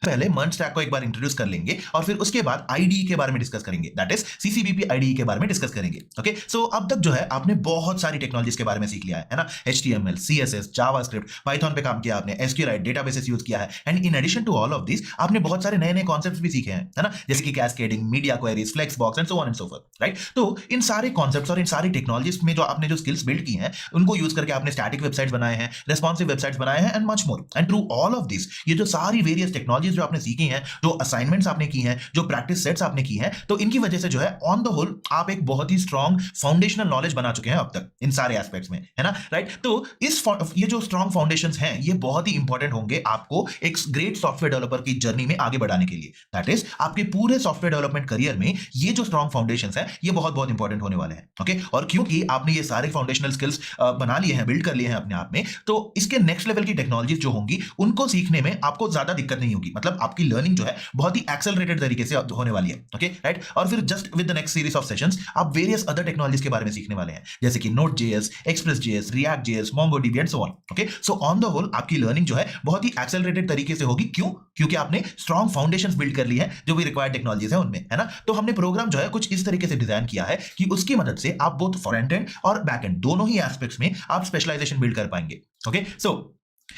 पहले मर्ज स्टैक को एक बार इंट्रोड्यूस कर लेंगे और फिर उसके बाद आईडीई के बारे में डिस्कस करेंगे, दैट इज सीसीबीपी आईडीई के बारे में डिस्कस करेंगे। ओके, सो अब तक जो है आपने बहुत सारी टेक्नोलॉजीज के बारे में सीख लिया है ना, HTML, CSS, जावास्क्रिप्ट, पाइथन पे काम किया आपने, SQLite डेटाबेसेस यूज किया है, and in addition to all of this आपने बहुत सारे नए नए कॉन्सेप्ट्स भी सीखे हैं, है ना, जैसे कि cascading, media queries, flexbox and so on and so forth, right. तो इन सारे कॉन्सेप्ट्स और इन सारी टेक्नोलॉजीज में जो आपने जो स्किल्स बिल्ड की हैं उनको यूज करके आपने स्टैटिक वेबसाइट्स बनाए हैं, रेस्पॉन्सिव वेबसाइट्स बनाए हैं and much more. And through all of this ये जो सारी वेरियस टेक्नोलॉजीज जो आपने सीखी हैं, जो असाइनमेंट्स आपने की हैं, जो प्रैक्टिस सेट्स आपने की हैं, तो इनकी वजह से जो है ऑन द होल आप एक बहुत ही स्ट्रॉन्ग फाउंडेशनल नॉलेज बना चुके हैं अब तक इन सारे एस्पेक्ट्स में, है ना, राइट। तो ये जो स्ट्रॉन्ग फाउंडेशंस हैं ये बहुत ही इंपॉर्टेंट होंगे आपको एक ग्रेट सॉफ्टवेयर डेवलपर की जर्नी में आगे बढ़ाने के लिए, दैट इज आपके पूरे सॉफ्टवेयर डेवलपमेंट करियर में ये जो स्ट्रॉन्ग फाउंडेशंस हैं ये बहुत बहुत इंपॉर्टेंट होने वाले हैं। ओके, और क्योंकि आपने ये सारे फाउंडेशनल स्किल्स बना लिए हैं, बिल्ड कर लिए हैं अपने आप में, तो इसके नेक्स्ट लेवल की टेक्नोलॉजीज जो होंगी उनको सीखने में आपको ज्यादा दिक्कत नहीं होगी, मतलब आपकी लर्निंग जो है बहुत ही एक्सेलरेटेड तरीके से होने वाली है। Okay, right. और फिर just with the next series of sessions आप वेरियस अदर टेक्नोलॉजीज के बारे में सीखने वाले हैं, जैसे कि Node.js, Express.js, React.js, MongoDB and so on. Okay, so on the whole आपकी लर्निंग जो है बहुत ही एक्सेलरेटेड तरीके से होगी। क्यों? क्योंकि आपने स्ट्रॉन्ग फाउंडेशंस बिल्ड कर ली है जो भी रिक्वायर्ड टेक्नोलॉजीज है उनमें, है ना। तो हमने प्रोग्राम जो है कुछ इस तरीके से डिजाइन किया है कि उसकी मदद से आप बोथ फ्रंट एंड और बैक एंड दोनों ही एस्पेक्ट्स में आप स्पेशलाइजेशन बिल्ड कर पाएंगे। ओके, सो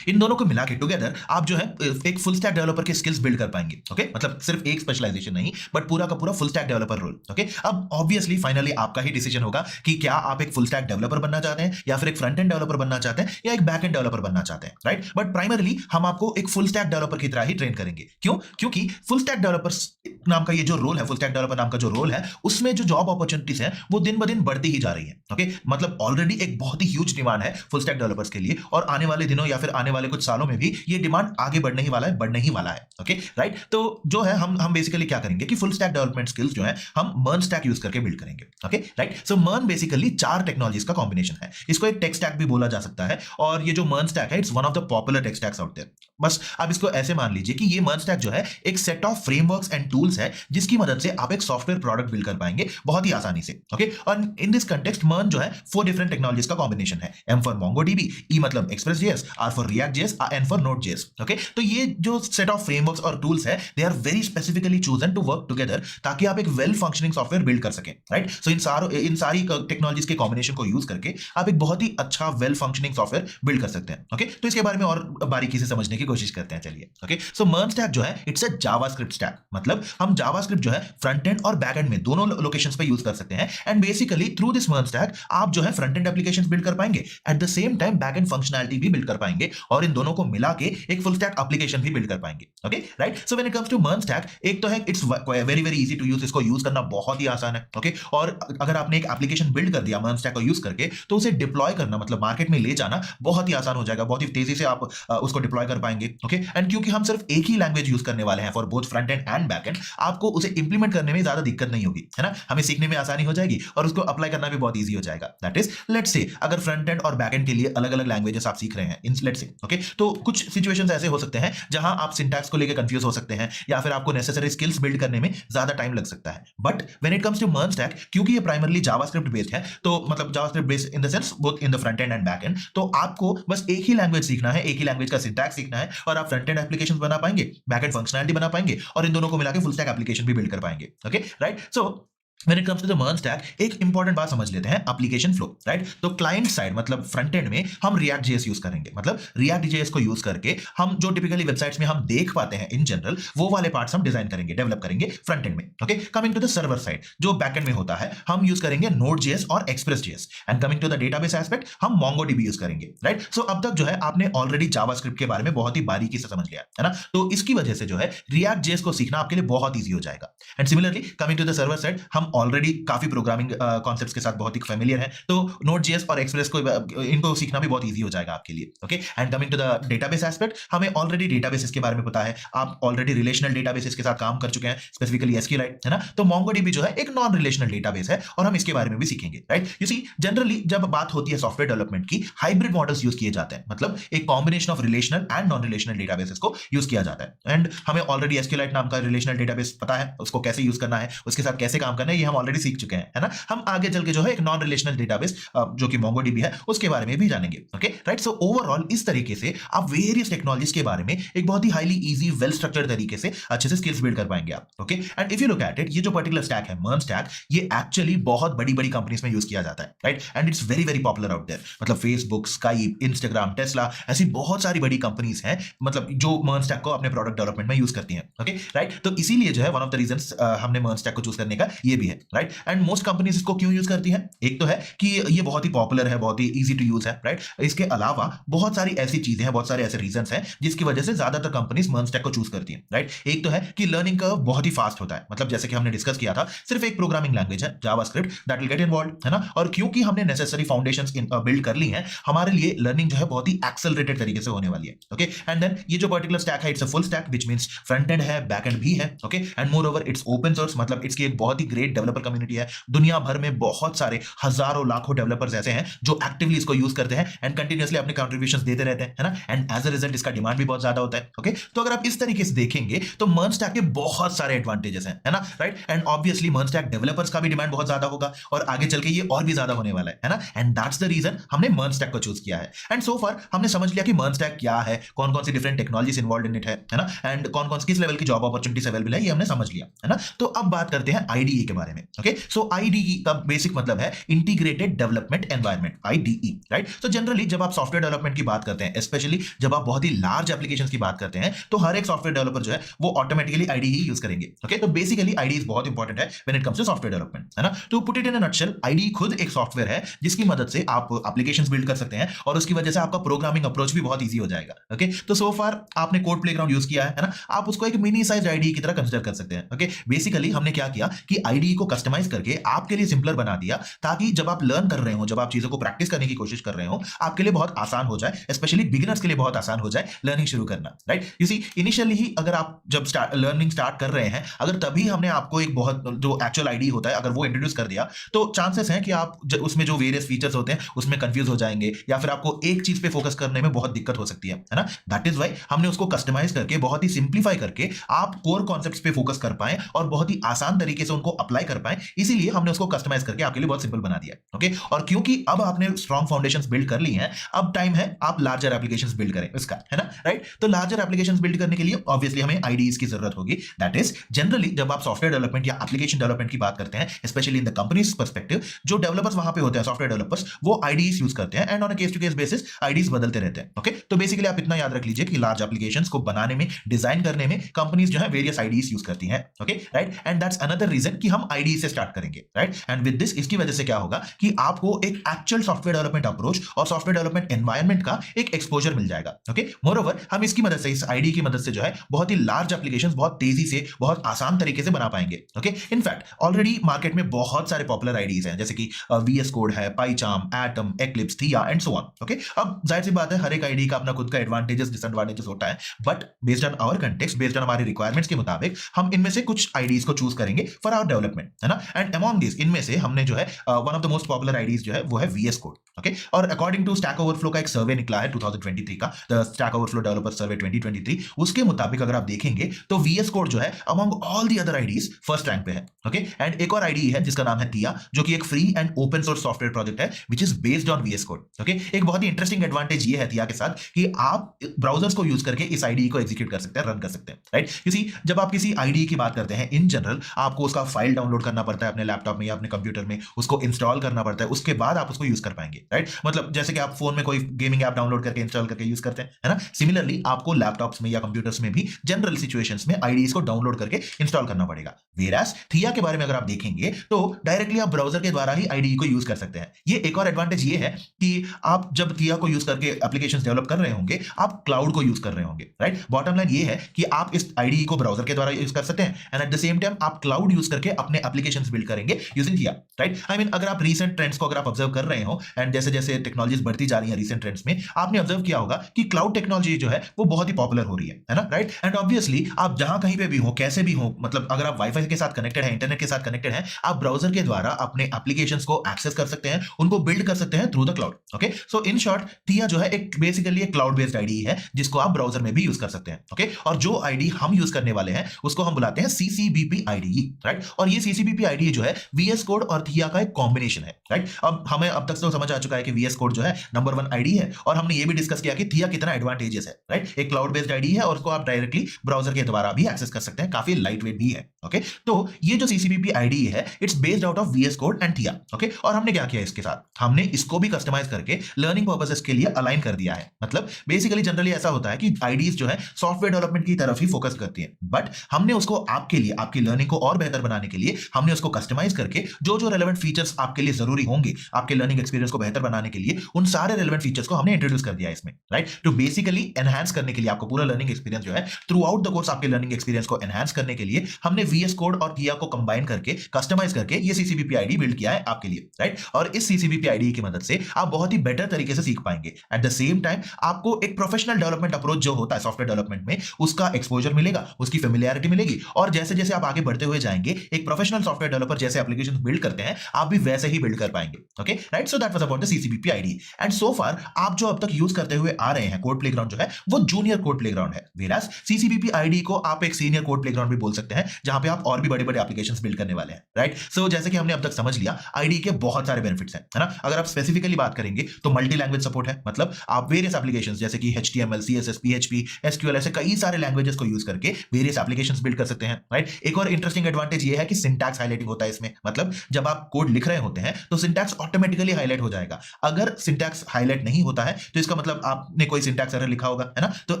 इन दोनों को मिला के टुगेदर आप जो है एक फुल स्टैक डेवलपर के स्किल्स बिल्ड कर पाएंगे। ओके, मतलब सिर्फ एक स्पेशलाइजेशन नहीं बट पूरा का पूरा full stack developer role. Okay, अब ऑब्वियसली फाइनली आपका ही डिसीजन होगा कि क्या आप एक फुल स्टैक डेवलपर बनना चाहते हैं या फिर एक फ्रंट एंड डेवलपर बनना चाहते हैं या एक बैक एंड डेवलपर बनना चाहते हैं, राइट। बट प्राइमरली हम आपको एक फुल स्टैक डेवलपर की तरह ही ट्रेन करेंगे। क्यों? क्योंकि फुल स्टैक डेवलपर नाम का ये जो रोल है, फुल स्टैक डेवलपर नाम का जो रोल है, उसमें जो जॉब अपॉर्चुनिटीज है वो दिन ब दिन बढ़ती ही जा रही है। ओके, मतलब ऑलरेडी एक बहुत ही ह्यूज डिमांड है फुल स्टैक डेवलपर्स के लिए और आने वाले दिनों या फिर आने वाले कुछ सालों में भी ये डिमांड आगे बढ़ने ही वाला है। Okay, right. तो जो है हम बेसिकली क्या करेंगे कि फुल स्टैक डेवलपमेंट स्किल्स जो है हम मर्न स्टैक यूज करके बिल्ड करेंगे। Okay, right. So MERN basically 4 technologies का कॉम्बिनेशन है, इसको एक टेक स्टैक भी बोला जा सकता है और ये जो मर्न स्टैक है it's one of the popular tech stacks out there. बस आप इसको ऐसे मान लीजिए कि ये मर्न स्टैक जो है एक set of frameworks and tools है जिसकी मदद से आप एक सॉफ्टवेयर प्रोडक्ट बिल्ड कर पाएंगे बहुत ही आसानी से। ओके, और इन दिस कंटेक्स्ट मर्न जो है 4 डिफरेंट टेक्नोलॉजीज का कॉम्बिनेशन है, M फॉर MongoDB, E मतलब Express.js, R for React.js, N for Node.js। Okay, तो ये जो सेट ऑफ फ्रेमवर्क्स और टूल्स है they are very specifically chosen to work together ताकि आप एक वेल फंक्शनिंग सॉफ्टवेयर बिल्ड कर सकें, राइट। सो इन सारी टेक्नोलॉजीज के कॉम्बिनेशन को यूज करके आप एक बहुत ही अच्छा वेल फंक्शनिंग सॉफ्टवेयर बिल्ड कर सकते हैं। ओके, तो इसके बारे में और बारीकी से समझने की कोशिश करते हैं, चलिए। ओके, सो मर्न स्टैक जो है इट्स अ जावास्क्रिप्ट स्टैक, मतलब हम जावास्क्रिप्ट जो है फ्रंट एंड और बैक एंड में दोनों लोकेशंस पे यूज कर सकते हैं and basically through this MERN stack आप जो है फ्रंट एंड एप्लीकेशंस बिल्ड कर पाएंगे, at the same time back end functionality भी बिल्ड कर पाएंगे और इन दोनों को मिला के एक फुल स्टैक एप्लीकेशन भी बिल्ड कर पाएंगे। Okay, right. So when it comes to MERN stack, एक तो है it's very very easy to use, इसको यूज करना बहुत ही आसान है। ओके, और अगर आपने एक एप्लीकेशन बिल्ड कर दिया मर्न स्टैक को यूज करके तो उसे डिप्लॉय करना मतलब मार्केट में ले जाना बहुत ही आसान हो जाएगा, बहुत ही तेजी से आप उसको डिप्लॉय कर पाएंगे। ओके, एंड क्योंकि हम सिर्फ एक ही लैंग्वेज यूज करने वाले हैं for both front end and back and, आपको उसे इंप्लीमेंट करने में ज्यादा दिक्कत नहीं होगी, है ना, हमें सीखने में आसानी हो जाएगी और उसको अप्लाई करना भी बहुत ईजी हो जाएगा। दैट इज, लेट्स से अगर फ्रंट एंड और बैक एंड के लिए अलग अलग लैंग्वेजेस आप सीख रहे हैं इन लेट्स से, ओके, तो कुछ सिचुएशंस ऐसे हो सकते हैं जहां आप सिंटैक्स को लेकर कंफ्यूज हो सकते हैं या फिर आपको नेसेसरी स्किल्स बिल्ड करने में ज्यादा टाइम लग सकता है। But when it comes to MERN stack, क्योंकि ये प्राइमरली जावास्क्रिप्ट बेस्ड है, तो मतलब JavaScript based in the sense both in the front end back end, तो आपको बस एक ही लैंग्वेज सीखना है, एक ही लैंग्वेज का सिंटैक्स सीखना है और आप फ्रंट एंड एप्लीकेशंस बना पाएंगे, बैक एंड फंक्शनैलिटी बना पाएंगे और इन दोनों को मिला के फुल स्टैक एप्लीकेशन भी बिल्ड कर पाएंगे। Okay, right. So When it comes to the MERN stack, एक इंपॉर्टेंट बात समझ लेते हैं, एप्लीकेशन फ्लो, राइट। तो क्लाइंट साइड मतलब फ्रंट एंड में हम React.js यूज करेंगे, मतलब React.js को यूज करके हम जो टिपिकली वेबसाइट्स में हम देख पाते हैं इन जनरल वो वाले पार्ट्स हम डिजाइन करेंगे, डेवलप करेंगे फ्रंट एंड में। Okay, coming to the server side जो बैक एंड में होता है हम यूज करेंगे Node.js और Express.js and coming to the database aspect हम MongoDB यूज करेंगे, राइट। सो अब तक जो है आपने ऑलरेडी जावास्क्रिप्ट के बारे में बहुत ही बारीकी से समझ लिया है ना, तो इसकी वजह से जो है React.js को सीखना आपके लिए बहुत ईजी हो जाएगा। And similarly coming to the server side हम ऑलरेडी काफी प्रोग्रामिंग कॉन्सेप्ट्स के साथ बहुत ही फेमिलियर है, तो Node.js और Express को इनको सीखना भी बहुत इजी हो जाएगा आपके लिए। Okay, and coming to the database aspect, हमें ऑलरेडी डेटाबेसेस के बारे में पता है, आप ऑलरेडी रिलेशनल डेटाबेसेस के साथ काम कर चुके हैं, स्पेसिफिकली SQLite, है ना। तो MongoDB जो है एक नॉन रिलेशनल डेटाबेस है और हम इसके बारे में भी सीखेंगे, राइट। यू सी जनरली जब बात होती है सॉफ्टवेयर डेवलपमेंट की, हाइब्रिड मॉडल्स यूज किए जाते हैं, मतलब एक combination of relational and non relational databases को यूज किया जाता है एंड हमें ऑलरेडी SQLite नाम का रिलेशनल डेटाबेस पता है, उसको कैसे यूज करना है, उसके साथ कैसे काम करना है, ये हम ऑलरेडी सीख चुके हैं, है ना। हम आगे चल के जो है एक नॉन रिलेशनल डेटाबेस जो कि MongoDB है उसके बारे में भी जानेंगे, ओके राइट। सो ओवरऑल इस तरीके से आप वेरियस टेक्नोलॉजीज के बारे में एक बहुत ही हाईली इजी वेल स्ट्रक्चर्ड तरीके से अच्छे से स्किल्स बिल्ड कर पाएंगे आप, okay. And if you look at it, ये जो पर्टिकुलर स्टैक है MERN स्टैक, ये एक्चुअली बहुत बड़ी बड़ी कंपनीज में यूज किया जाता है, राइट। And it's very very popular out there, मतलब फेसबुक, स्काइप, इंस्टाग्राम, टेस्ला, ऐसी बहुत सारी बड़ी कंपनीज हैं मतलब जो MERN स्टैक को अपने प्रोडक्ट डेवलपमेंट में यूज करती हैं, ओके राइट। तो इसीलिए जो है वन ऑफ द रीजंस हमने MERN स्टैक को चूज करने का ये भी है, राइट। एंड मोस्ट कंपनीज इसको क्यों यूज करती हैं? एक तो है कि ये बहुत ही पॉपुलर है, बहुत ही इजी टू यूज है, राइट। इसके अलावा बहुत सारी ऐसी चीजें हैं, बहुत सारे ऐसे रीजंस हैं जिसकी वजह से ज्यादातर कंपनीज MERN स्टैक को चूज करती हैं, राइट। एक तो है कि लर्निंग कर्व बहुत ही फास्ट होता है, मतलब जैसे कि हमने डिस्कस किया था, सिर्फ एक प्रोग्रामिंग लैंग्वेज है JavaScript, that will get involved, है ना। और क्योंकि हमने नेसेसरी फाउंडेशंस बिल्ड कर ली हैं, हमारे लिए लर्निंग जो है बहुत ही एक्सेलरेटेड तरीके से होने वाली है, ओके। एंड देन ये जो पर्टिकुलर स्टैक है, it's a full stack which means front end है, बैक एंड भी है, okay. And more over it's open source, मतलब इसकी एक बहुत ही ग्रेट डेवलपर कम्युनिटी है। दुनिया भर में बहुत सारे हजारों लाखों डेवलपर्स ऐसे हैं जो एक्टिवली इसको यूज करते हैं एंड कंटिन्यूअसली अपने कंट्रीब्यूशंस देते रहते हैं, है ना। एंड एज अ रिजल्ट इसका डिमांड भी बहुत ज्यादा होता है, ओके। तो अगर आप इस तरीके से देखेंगे तो MERN स्टैक के बहुत सारे एडवांटेजेस हैं, है ना, right. And obviously MERN stack developers का भी डिमांड बहुत ज्यादा होगा और आगे चल के ये और भी ज्यादा होने वाला है ना। एंड दैट्स द रीजन हमने MERN स्टैक को चूज किया है। एंड सो फार हमने समझ लिया कि MERN स्टैक क्या है, कौन कौन सी different technologies involved in it है ना, एंड कौन कौन किस लेवल की जॉब अपॉर्चुनिटीज अवेलेबल है, ये हमने समझ लिया, है ना। तो अब बात करते हैं IDE के बारे में, ओके। सो IDE का बेसिक मतलब है integrated development environment, IDE, right. तो जनरली जब आप सॉफ्टवेयर डेवलपमेंट की बात करते हैं, स्पेशली जब आप बहुत ही लार्ज एप्लीकेशंस की बात करते हैं, तो हर एक सॉफ्टवेयर डेवलपर जो है वो ऑटोमेटिकली IDE यूज करेंगे, ओके। तो बेसिकली IDE बहुत इंपॉर्टेंट है when it comes to software development, है ना। तो put it in a nutshell, IDE खुद एक सॉफ्टवेयर है जिसकी मदद से आप एप्लीकेशंस बिल्ड कर सकते हैं और उसकी वजह से आपका प्रोग्रामिंग अप्रोच भी बहुत ईजी हो जाएगा, ओके। तो सो फार आपने कोड प्लेग्राउंड यूज किया है ना, आप उसको एक मिनी साइज IDE की तरह कंसीडर कर सकते हैं, ओके। बेसिकली हमने क्या किया कि IDE को कस्टमाइज करके आपके लिए सिंपलर बना दिया, ताकि जब आप लर्न कर रहे हो, जब आप चीजों को प्रैक्टिस करने की कोशिश कर रहे हो, आपके लिए बहुत आसान हो जाए, स्पेशली बिगिनर्स के लिए बहुत आसान हो जाए लर्निंग शुरू करना, राइट। यू सी इनिशियली ही अगर आप जब लर्निंग स्टार्ट कर रहे हैं, अगर तभी हमने आपको एक बहुत जो एक्चुअल IDE होता है अगर वो इंट्रोड्यूस कर दिया, तो चांसेस हैं कि आप उसमें जो वेरियस फीचर्स होते हैं उसमें कंफ्यूज हो जाएंगे या फिर आपको एक चीज पे फोकस करने में बहुत दिक्कत हो सकती है ना। दैट इज व्हाई हमने उसको कस्टमाइज करके बहुत ही सिंप्लीफाई करके आप कोर कॉन्सेप्ट्स पे फोकस कर पाए और बहुत ही आसान तरीके से उनको अप्लाई कर पाए, इसीलिए हमने उसको कस्टमाइज करके आपके लिए बहुत सिंपल बना दिया, ओके। और क्योंकि अब आपने स्ट्रॉन्ग फाउंडेशंस बिल्ड कर ली हैं, अब टाइम है आप लार्जर एप्लीकेशंस बिल्ड करें इसका, है ना, राइट। तो लार्जर एप्लीकेशंस बिल्ड करने के लिए ऑब्वियसली हमें IDEs की जरूरत होगी। दैट इज जनरली जब आप सॉफ्टवेयर डेवलपमेंट या एप्लीकेशन डेवलपमेंट की बात करते हैं, specially in the companies perspective, जो डेवलपर्स वहां पे होते हैं, सॉफ्टवेयर डेवलपर्स, वो IDEs यूज करते हैं and on a case to case basis IDEs बदलते रहते हैं, ओके। तो बेसिकली आप इतना याद रख लीजिए कि लार्ज एप्लीकेशंस को बनाने में, डिजाइन करने में कंपनीज जो है वेरियस IDEs यूज करती हैं, okay right. And that's another reason कि हम IDE से स्टार्ट करेंगे, राइट। एंड विद दिस, इसकी वजह से क्या होगा कि आपको एक एक्चुअल सॉफ्टवेयर डेवलपमेंट अप्रोच और सॉफ्टवेयर डेवलपमेंट एनवायरनमेंट का एक एक्सपोजर मिल जाएगा, ओके। मोरओवर हम इसकी मदद से, इस IDE की मदद से जो है बहुत ही लार्ज एप्लीकेशंस बहुत तेजी से, बहुत आसान तरीके से बना पाएंगे, ओके। इनफैक्ट ऑलरेडी मार्केट में बहुत सारे पॉपुलर IDEs हैं, जैसे कि VS कोड है, PyCharm, Atom, Eclipse, Thea and so on, okay. अब जाहिर सी बात है हर एक IDE का अपना खुद का एडवांटेजेस डिसएडवांटेजेस होता है, but based on our context, based on हमारी रिक्वायरमेंट्स के मुताबिक हम इनमें से कुछ IDEs को चूज करेंगे फॉर आवर डेवलपमेंट, है ना। एंड अमॉन्ग दिस, इनमें से हमने जो है one of the most popular IDEs जो है वो है VS कोड, ओके। और अकॉर्डिंग टू स्टैक ओवरफ्लो का एक सर्वे निकला है 2023 का, द स्टैक ओवरफ्लो डेवलपर सर्वे 2023, उसके मुताबिक अगर आप देखेंगे तो VS कोड जो है among all the other IDEs first rank पे है, ओके। एंड एक और IDE है जिसका नाम है Thea, जो कि एक free and open source software project है which is based on VS code, okay. एक बहुत ही इंटरेस्टिंग एडवांटेज ये है Thea के साथ कि आप ब्राउजर्स को यूज करके इस IDE को एग्जीक्यूट कर सकते हैं, रन कर सकते हैं, राइट। किसी जब आप किसी IDE की बात करते हैं, इन जनरल आपको उसका फाइल डाउनलोड करना पड़ता है अपने लैपटॉप में या अपने कंप्यूटर में, उसको इंस्टॉल करना पड़ता है, उसके बाद आप उसको यूज कर पाएंगे, राइट। मतलब जैसे कि आप फोन में कोई गेमिंग ऐप डाउनलोड करके इंस्टॉल करके यूज करते हैं, है ना। सिमिलरली आपको लैपटॉप्स में या कंप्यूटर्स में भी जनरल सिचुएशंस में IDEs को डाउनलोड करके इंस्टॉल करना पड़ेगा। वेरास Thea के बारे में अगर आप देखेंगे तो डायरेक्टली आप ब्राउजर के द्वारा ही IDE को यूज कर सकते हैं। ये एक और एडवांटेज ये है कि आप जब Thea को यूज करके एप्लीकेशंस डेवलप कर रहे होंगे, आप क्लाउड को यूज कर रहे होंगे, राइट। बॉटम लाइन ये है कि आप इस IDE को ब्राउजर के द्वारा यूज कर सकते हैं and eight the same time आप क्लाउड यूज करके अपने एप्लीकेशंस बिल्ड करेंगे using Thea, right. I mean अगर आप रीसेंट ट्रेंड्स को अगर आप ऑब्जर्व कर रहे हो एंड एंड जैसे जैसे टेक्नोलॉजीज बढ़ती जा रही है रिसेंट ट्रेंड्स में, आपने ऑब्जर्व किया होगा कि क्लाउड टेक्नोलॉजी जो है वो बहुत ही पॉपुलर हो रही है ना, राइट। एंड ऑब्वियसली आप जहां कहीं पे भी हो, कैसे भी हो, मतलब अगर आप वाईफाई के साथ कनेक्टेड है, इंटरनेट के साथ कनेक्टेड है, आप ब्राउजर के द्वारा अपने एप्लीकेशंस को एक्सेस कर सकते हैं, उनको बिल्ड कर सकते हैं through the cloud. Okay, so in short थिया जो है एक बेसिकली एक क्लाउड बेस्ड आईडी है जिसको आप ब्राउजर में भी यूज कर सकते हैं। ओके, और जो आईडी हम यूज करने वाले हैं उसको हम बुलाते हैं सीसीबीपी आईडी, राइट। और ये सीसीबीपी आईडी जो है वीएस कोड और थिया का एक कॉम्बिनेशन है, राइट। अब हमें अब तक तो समझ आ चुका है कि वीएस कोड जो है नंबर 1 आईडी है, और हमने ये भी डिस्कस किया कि थिया कितना एडवांटेजेस है, राइट। एक क्लाउड बेस्ड आईडी है और उसको आप डायरेक्टली ब्राउजर के द्वारा भी एक्सेस कर सकते हैं, काफी लाइट वेट भी है। ओके, तो ये जो सीसीबीपी आईडी है it's based out of VS code and Theia. Okay, और हमने क्या किया इसके साथ, हमने इसको भी कस्टमाइज करके लर्निंग पर्पसेस के लिए अलाइन कर दिया है। मतलब बेसिकली जनरली ऐसा होता है कि आईडीज जो है सॉफ्टवेयर डेवलपमेंट की तरफ ही फोकस करती है, बट हमने उसको आपके लिए, आपकी लर्निंग को और बेहतर बनाने के लिए हमने उसको कस्टमाइज करके जो जो रेलेवेंट फीचर्स आपके लिए जरूरी होंगे आपके लर्निंग एक्सपीरियंस को बेहतर बनाने के लिए, उन सारे रेलेवेंट फीचर्स को हमने इंट्रोड्यूस कर दिया है इसमें, राइट। तो बेसिकली एनहांस करने के लिए आपको पूरा लर्निंग एक्सपीरियंस जो है थ्रू आउट द कोर्स आपके लर्निंग एक्सपीरियंस को एनहांस करने के लिए हमने वीएस कोड और थिया को कंबाइन करके कस्टमाइज करके ये सीसीबीपी आईडी बिल्ड किया है आपके लिए, राइट। और इस सीसीबीपी आईडी की मदद से आप बहुत ही बेटर तरीके से सीख पाएंगे। एट द सेम टाइम आपको एक प्रोफेशनल डेवलपमेंट अप्रोच जो होता है सॉफ्टवेयर डेवलपमेंट में, उसका एक्सपोजर मिलेगा, उसकी फेमिलियरिटी मिलेगी, और जैसे जैसे आप आगे बढ़ते हुए जाएंगे एक प्रोफेशनल सॉफ्टवेयर डेवलपर जैसे एप्लीकेशन बिल्ड करते हैं आप भी वैसे ही बिल्ड कर पाएंगे। Okay, right. So that was about the CCBP ID. And so far आप जो अब तक यूज करते हुए आ रहे हैं कोड प्लेग्राउंड जो है वो जूनियर कोड प्लेग्राउंड है, वेरास सीसीबीपी आईडी को आप एक सीनियर कोड प्लेग्राउंड भी बोल सकते हैं, जहां पे आप और भी बड़े बड़े एप्लीकेशंस बिल्ड करने वाले हैं, राइट। सो जैसे कि हमने अब तक समझ लिया आईडी के बहुत सारे बेनिफिट्स हैं, है ना। अगर आप स्पेसिफिकली बात करेंगे तो मल्टी लैंग्वेज सपोर्ट है, मतलब आप वेरियस एप्लीकेशंस जैसे कि HTML, CSS, PHP, SQL ऐसे कई सारे लैंग्वेजेस को यूज करके वेरियस एप्लीकेशंस बिल्ड कर सकते हैं, राइट। एक और इंटरेस्टिंग एडवांटेज ये है कि सिंटैक्स हाइलाइटिंग होता है इसमें, मतलब जब आप कोड लिख रहे होते हैं तो सिंटैक्स ऑटोमेटिकली हाईलाइट हो जाएगा। अगर सिंटैक्स हाईलाइट नहीं होता है तो इसका मतलब आपने कोई सिंटैक्स एरर लिखा होगा, है ना। तो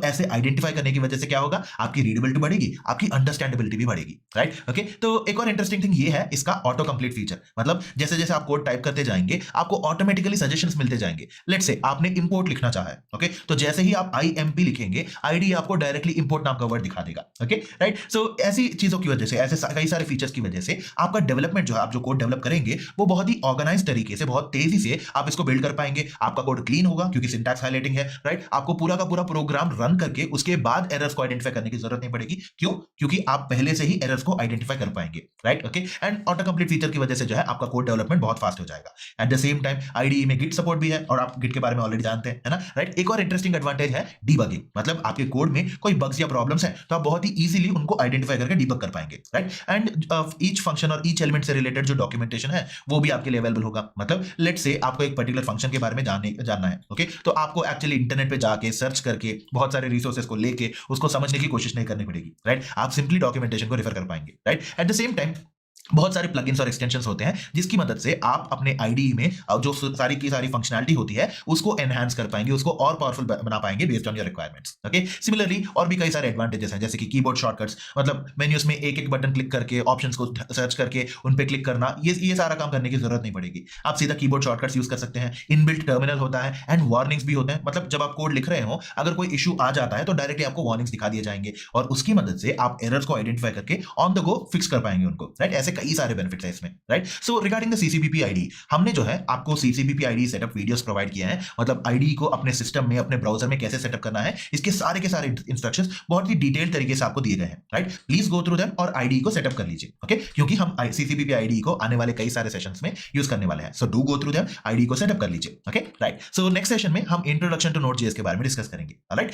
ऐसे आइडेंटिफाई करने की वजह से क्या होगा, आपकी रीडेबिलिटी बढ़ेगी, आपकी अंडरस्टैंडेबिलिटी भी बढ़ेगी, राइट। ओके, तो एक और इंटरेस्टिंग थिंग ये है इसका ऑटो कंप्लीट फीचर, मतलब जैसे जैसे आप कोड टाइप करते जाएंगे आपको ऑटोमेटिकली सजेशंस मिलते जाएंगे। लेट्स से आपने इंपोर्ट लिखना चाहा है, ओके, तो जैसे ही आप IMP लिखेंगे आईडी आपको डायरेक्टली इंपोर्ट नाम का वर्ड दिखा देगा। Okay, right. सो ऐसी चीजों की वजह से, ऐसे कई सारे फीचर्स की वजह से आपका डेवलपमेंट जो है, आप जो कोड डेवलप करेंगे वो बहुत ही ऑर्गेनाइज तरीके से, बहुत तेजी से आप इसको बिल्ड कर पाएंगे। आपका कोड क्लीन होगा क्योंकि सिंटैक्स हाइलाइटिंग है, राइट। आपको पूरा का पूरा प्रोग्राम रन करके उसके बाद एरर्स को आइडेंटिफाई करने की जरूरत नहीं पड़ेगी। क्यों? क्योंकि आप पहले से ही एरर्स को आइडेंटिफाई कर पाएंगे, right. Okay, and auto complete feature की वजह से जो है आपका कोड डेवलपमेंट बहुत फास्ट हो जाएगा। Eight the same time IDE में गिट सपोर्ट भी है और आप गिट के बारे में ऑलरेडी जानते हैं, है ना, राइट। एक और इंटरेस्टिंग एडवांटेज है डीबगिंग, मतलब आपके कोड में कोई बग्स या प्रॉब्लम्स हैं तो आप बहुत ही इजीली उनको आइडेंटिफाई करके डीबग कर पाएंगे, राइट। एंड ईच फंक्शन और ईच एलिमेंट से रिलेटेड जो डॉक्यूमेंटेशन है वो भी आपके लिए अवेलेबल होगा। मतलब लेट्स से आपको एक पर्टिकुलर फंक्शन के बारे में जानना है, ओके, तो आपको एक्चुअली इंटरनेट पे जाके सर्च करके बहुत सारे रिसोर्सेज को लेके उसको समझने की कोशिश नहीं करनी पड़ेगी, राइट। आप सिंपली डॉक्यूमेंटेशन को रेफर कर पाएंगे, right. Eight the same time बहुत सारे प्लगइन्स और एक्सटेंशंस होते हैं जिसकी मदद से आप अपने आईडी में जो सारी की सारी फंक्शनैलिटी होती है उसको एनहांस कर पाएंगे, उसको और पावरफुल बना पाएंगे based on your requirements. Okay, similarly और भी कई सारे एडवांटेजेस हैं जैसे कि कीबोर्ड शॉर्टकट्स, मतलब मेन्यूज में एक एक बटन क्लिक करके ऑप्शंस को सर्च करके उन पे क्लिक करना, ये सारा काम करने की जरूरत नहीं पड़ेगी। आप सीधा कीबोर्ड शॉर्टकट्स यूज कर सकते हैं। इनबिल्ट टर्मिनल होता है एंड वार्निंग्स भी होते हैं, मतलब जब आप कोड लिख रहे हो अगर कोई इशू आ जाता है तो डायरेक्टली आपको वार्निंग्स दिखा दिए जाएंगे और उसकी मदद से आप एरर्स को आइडेंटिफाई करके ऑन द गो फिक्स कर पाएंगे उनको, राइट। ऐसे कई सारे बेनिफिट्स हैं इसमें, right. So regarding the CCBP ID, हमने जो है आपको CCBP ID setup videos provide किए हैं, मतलब आईडी को अपने सिस्टम में, अपने ब्राउजर में कैसे सेटअप करना है, इसके सारे के सारे इंस्ट्रक्शंस बहुत ही डिटेल तरीके से आपको दिए गए हैं, right. Please go through them और आईडी को सेटअप कर लीजिए, ओके, क्योंकि हम सीसीबीपी आईडी को आने वाले कई सारे सेशंस में यूज करने वाले हैं। So do go through them, ID को सेटअप कर लीजिए, okay, right. So next session में हम इंट्रोडक्शन टू नोड.जेएस के बारे में डिस्कस करेंगे, राइट।